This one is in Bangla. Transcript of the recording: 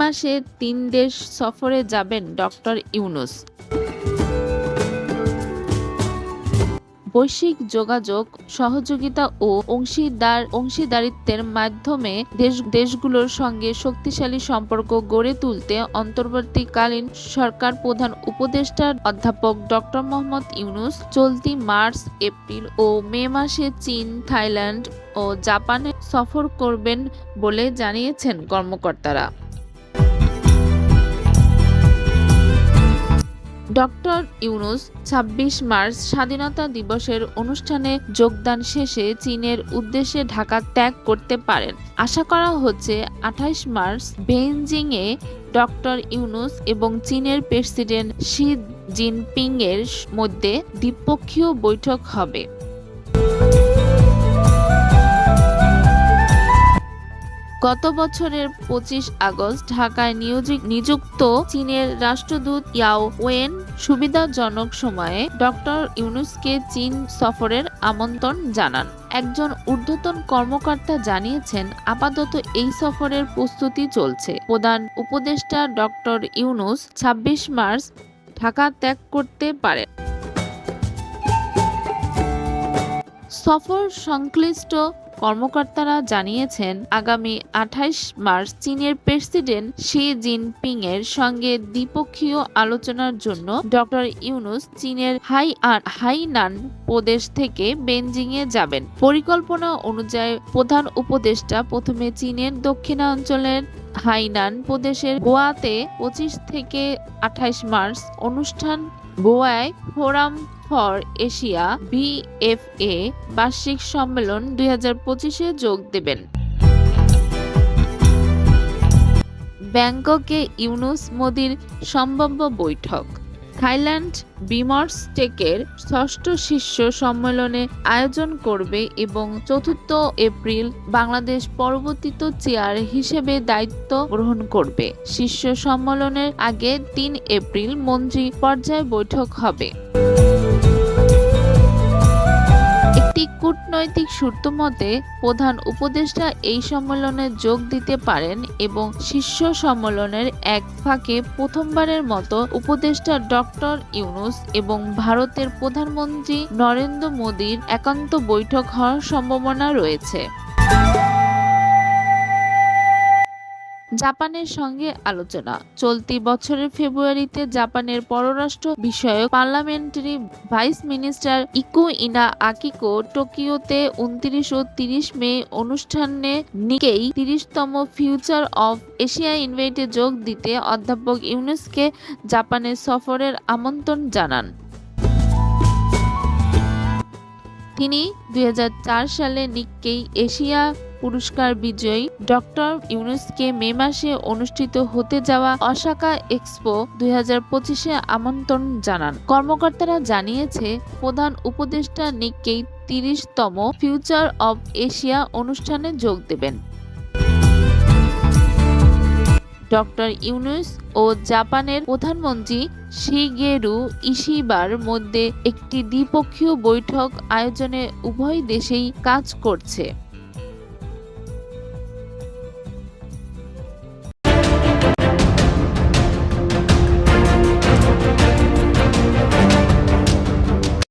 মাসে ৩ দেশ সফরে যাবেন ডক্টর ইউনূস। বৈশ্বিক যোগাযোগ, সহযোগিতা ও অংশীদারিত্বের মাধ্যমে দেশগুলোর সঙ্গে শক্তিশালী সম্পর্ক গড়ে তুলতে অন্তর্বর্তীকালীন সরকার প্রধান উপদেষ্টা অধ্যাপক ডক্টর মোহাম্মদ ইউনূস চলতি মার্চ, এপ্রিল ও মে মাসে চীন, থাইল্যান্ড ও জাপানে সফর করবেন বলে জানিয়েছেন কর্মকর্তারা। ডক্টর ইউনূস ২৬ মার্চ স্বাধীনতা দিবসের অনুষ্ঠানে যোগদান শেষে চীনের উদ্দেশ্যে ঢাকা ত্যাগ করতে পারেন। আশা করা হচ্ছে ২৮ মার্চ বেইজিংয়ে ডক্টর ইউনূস এবং চীনের প্রেসিডেন্ট শি জিনপিংয়ের মধ্যে দ্বিপক্ষীয় বৈঠক হবে। গত বছরের ২৫ আগস্ট ঢাকায় নিযুক্ত চীনের রাষ্ট্রদূত ইয়াও ওয়েন সুবিধাজনক সময়ে ডক্টর ইউনূসকে চীন সফরের আমন্ত্রণ জানান। একজন ঊর্ধ্বতন কর্মকর্তা জানিয়েছেন, আপাতত এই সফরের প্রস্তুতি চলছে। প্রধান উপদেষ্টা ডক্টর ইউনূস ২৬ মার্চ ঢাকা ত্যাগ করতে পারেন। সফর সংশ্লিষ্ট কর্মকর্তারা জানিয়েছেন, আগামী ২৮ মার্চ চীনের প্রেসিডেন্ট শি জিনপিংয়ের সঙ্গে দ্বিপক্ষীয় আলোচনার জন্য ডক্টর ইউনূস চীনের হাইনান প্রদেশ থেকে বেইজিংয়ে যাবেন। পরিকল্পনা অনুযায়ী প্রধান উপদেষ্টা প্রথমে চীনের দক্ষিণাঞ্চলের হাইনান প্রদেশের গোয়াতে ২৫ থেকে ২৮ মার্চ অনুষ্ঠান গোয়ায় ফোরাম ফর এশিয়া (BFA) বার্ষিক সম্মেলন ২০২৫-এ যোগ দেবেন। ব্যাংককে ইউনূস-মোদির সম্ভাব্য বৈঠক। থাইল্যান্ড বিমস্টেকের ৬ষ্ঠ শীর্ষ সম্মেলনের আয়োজন করবে এবং ৪ এপ্রিল বাংলাদেশ পরবর্তী চেয়ার হিসেবে দায়িত্ব গ্রহণ করবে। শীর্ষ সম্মেলনের আগে ৩ এপ্রিল মন্ত্রী পর্যায়ে বৈঠক হবে। একটি কূটনৈতিক সূত্র মতে, প্রধান উপদেষ্টা এই সম্মেলনে যোগ দিতে পারেন এবং শীর্ষ সম্মেলনের এক ফাঁকে প্রথমবারের মতো উপদেষ্টা ডক্টর ইউনূস এবং ভারতের প্রধানমন্ত্রী নরেন্দ্র মোদির একান্ত বৈঠক হওয়ার সম্ভাবনা রয়েছে। জাপানের সঙ্গে আলোচনা। চলতি বছরের ফেব্রুয়ারিতে জাপানের পররাষ্ট্র বিষয়ক পার্লামেন্টারি ভাইস মিনিস্টার ইকো-ইনা আকিকো টোকিওতে ২৯ ও ৩০ মে অনুষ্ঠানে নিকেই ৩০তম ফিউচার অব এশিয়া ইভেন্টে যোগ দিতে অধ্যাপক ইউনূসকে জাপানের সফরের আমন্ত্রণ জানান। তিনি ২০০৪ সালে নিক্কেই এশিয়া পুরস্কার বিজয়ী ডক্টর ইউনূসকে মে মাসে অনুষ্ঠিত হতে যাওয়া অসাকা এক্সপো ২০২৫-এ আমন্ত্রণ জানান। কর্মকর্তারা জানিয়েছে, প্রধান উপদেষ্টা নিক্কেই ৩০তম ফিউচার অব এশিয়া অনুষ্ঠানে যোগ দেবেন। ডক্টর ইউনূস ও জাপানের প্রধানমন্ত্রী শিগেরু ইশিবার মধ্যে একটি দ্বিপক্ষীয় বৈঠক আয়োজনে উভয় দেশেই কাজ করছে।